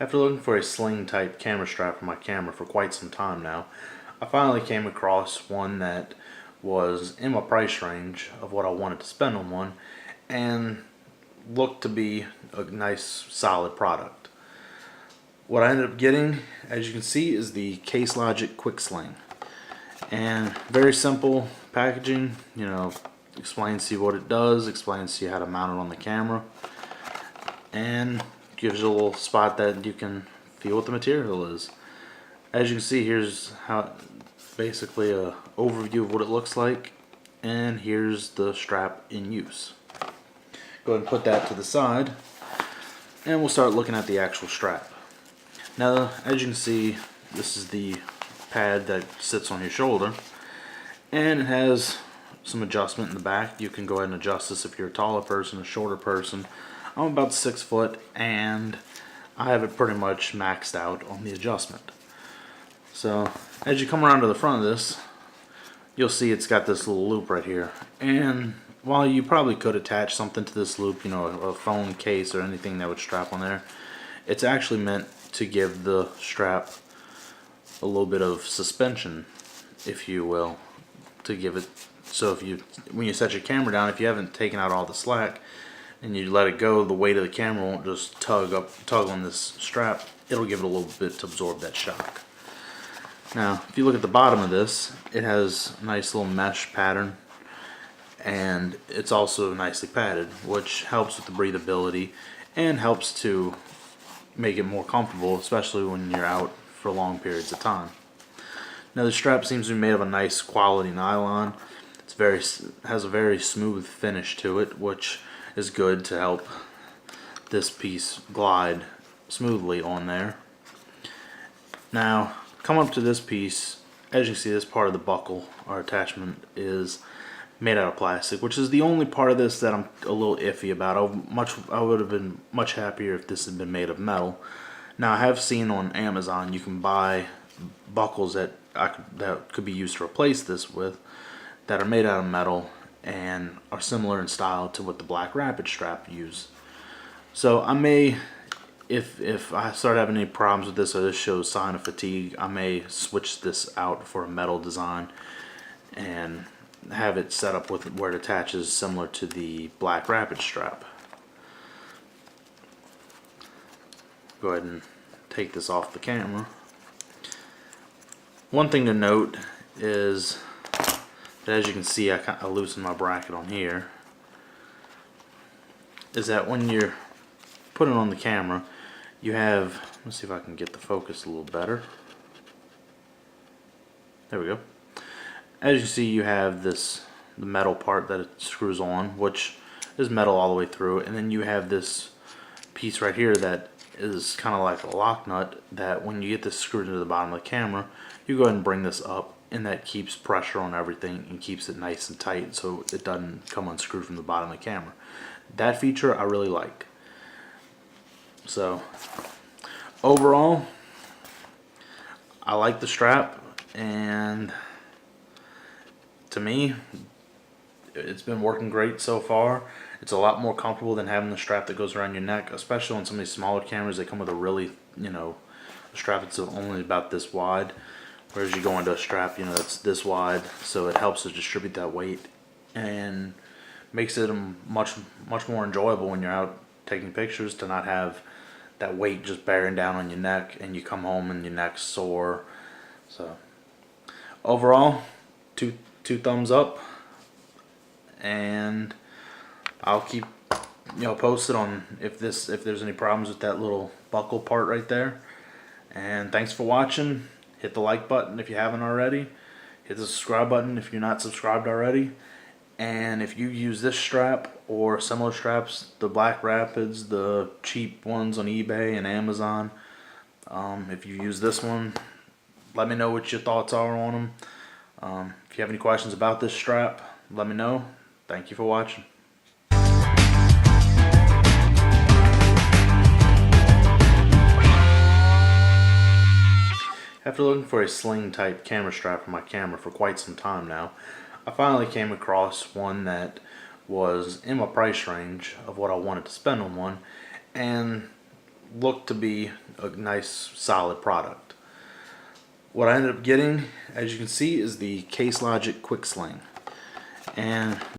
After looking for a sling type camera strap for my camera for quite some time now, I finally came across one that was in my price range of what I wanted to spend on one and looked to be a nice solid product. What I ended up getting, as you can see, is the Case Logic Quick Sling. And very simple packaging, explains to you what it does, explains to you how to mount it on the camera, and gives you a little spot that you can feel what the material is. As you can see, here's how basically a overview of what it looks like, and here's the strap in use. Go ahead and put that to the side, and we'll start looking at the actual strap. Now, as you can see, this is the pad that sits on your shoulder, and it has some adjustment in the back. You can go ahead and adjust this if you're a taller person, a shorter person. I'm about 6 foot, and I have it pretty much maxed out on the adjustment. So as you come around to the front of this, you'll see it's got this little loop right here, and while you probably could attach something to this loop, a phone case or anything that would strap on there, it's actually meant to give the strap a little bit of suspension, if you will, to give it, so when you set your camera down, if you haven't taken out all the slack and you let it go, the weight of the camera won't just tug on this strap. It'll give it a little bit to absorb that shock. Now, if you look at the bottom of this, it has a nice little mesh pattern, and it's also nicely padded, which helps with the breathability and helps to make it more comfortable, especially when you're out for long periods of time. Now, the strap seems to be made of a nice quality nylon. Has a very smooth finish to it, which is good to help this piece glide smoothly on there. Now, come up to this piece. As you see, this part of the buckle or attachment is made out of plastic, which is the only part of this that I'm a little iffy about. I would have been much happier if this had been made of metal. Now, I have seen on Amazon you can buy buckles that could be used to replace this with, that are made out of metal and are similar in style to what the Black Rapid strap use. So I may, if I start having any problems with this or this shows sign of fatigue, I may switch this out for a metal design and have it set up with where it attaches similar to the Black Rapid strap. Go ahead and take this off the camera. One thing to note is that, as you can see, I loosened my bracket on here, is that when you're putting it on the camera, you have, let's see if I can get the focus a little better. There we go. As you can see, you have the metal part that it screws on, which is metal all the way through, and then you have this piece right here that is kind of like a lock nut, that when you get this screwed into the bottom of the camera, you go ahead and bring this up, and that keeps pressure on everything and keeps it nice and tight so it doesn't come unscrewed from the bottom of the camera. That feature I really like. So overall, I like the strap, and to me, it's been working great so far. It's a lot more comfortable than having the strap that goes around your neck, especially on some of these smaller cameras. They come with a really, a strap that's only about this wide, whereas you go into a strap, that's this wide, so it helps to distribute that weight and makes it much more enjoyable when you're out taking pictures, to not have that weight just bearing down on your neck and you come home and your neck's sore. So overall, two thumbs up, and I'll keep posted on if there's any problems with that little buckle part right there. And thanks for watching. Hit the like button if you haven't already. Hit the subscribe button if you're not subscribed already. And if you use this strap or similar straps, the Black Rapids, the cheap ones on eBay and Amazon, if you use this one, let me know what your thoughts are on them. If you have any questions about this strap, let me know. Thank you for watching. After looking for a sling type camera strap for my camera for quite some time now, I finally came across one that was in my price range of what I wanted to spend on one, and looked to be a nice solid product. What I ended up getting, as you can see, is the Case Logic Quick Sling. And